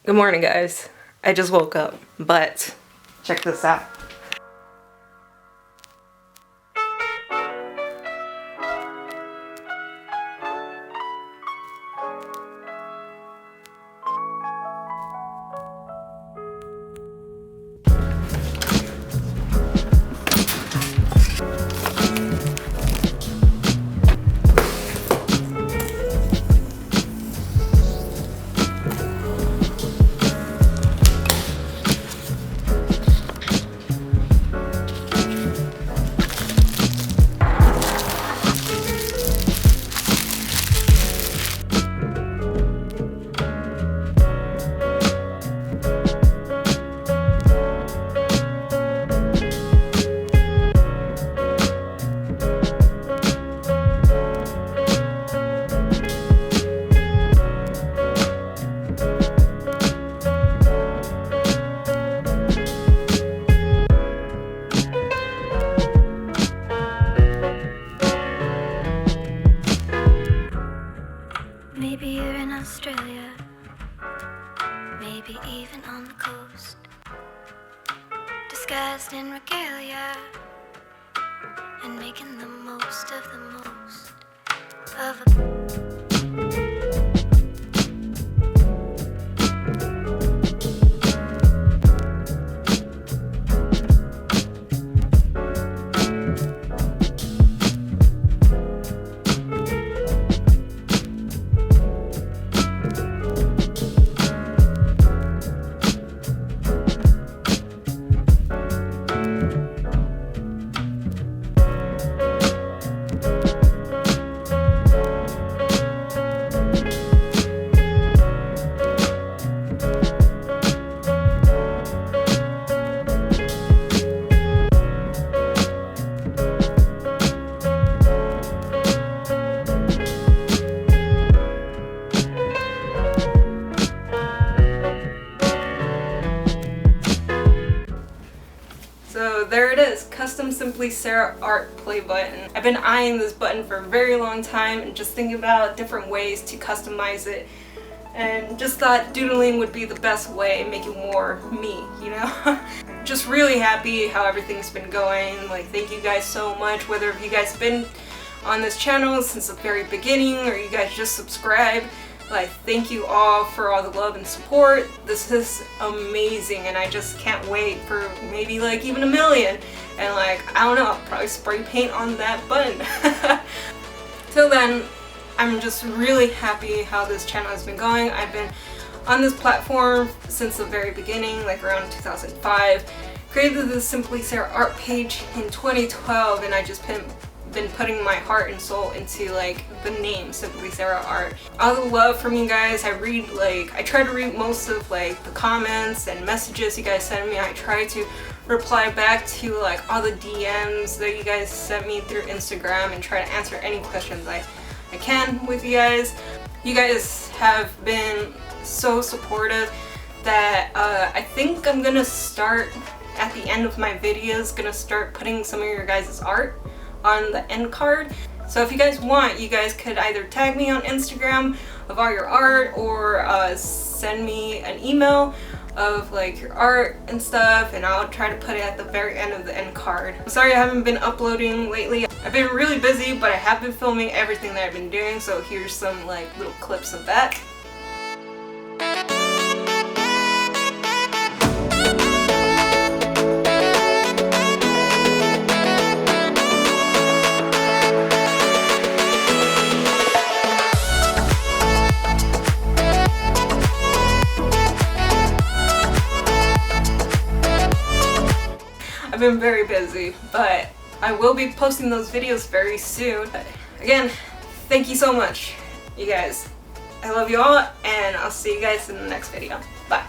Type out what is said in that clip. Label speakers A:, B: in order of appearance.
A: Good morning, guys. I just woke up, but check this out.
B: Maybe you're in Australia, maybe even on the coast, disguised in regalia and making the most of
A: So there it is, custom SimplySaraArt play button. I've been eyeing this button for a very long time and just thinking about different ways to customize it, and just thought doodling would be the best way, make it more me, you know? Just really happy how everything's been going. Like, thank you guys so much, whether if you guys been on this channel since the very beginning or you guys just subscribe. Like, thank you all for all the love and support. This is amazing and I just can't wait for maybe like even 1 million. And like, I don't know, I'll probably spray paint on that button. Till then, I'm just really happy how this channel has been going. I've been on this platform since the very beginning, like around 2005. Created the SimplySaraArt page in 2012 and I just been putting my heart and soul into like the name SimplySaraArt. All the love from you guys. I try to read most of like the comments and messages you guys send me. I try to reply back to like all the DMs that you guys sent me through Instagram and try to answer any questions I can with you guys. You guys have been so supportive that I think I'm gonna start at the end of my videos, gonna start putting some of your guys' art on the end card. So if you guys want, you guys could either tag me on Instagram of all your art or send me an email of like your art and stuff, and I'll try to put it at the very end of the end card. I'm sorry I haven't been uploading lately. I've been really busy, but I have been filming everything that I've been doing, so here's some like little clips of that. I've been very busy, but I will be posting those videos very soon. But again, thank you so much, you guys. I love you all, and I'll see you guys in the next video. Bye.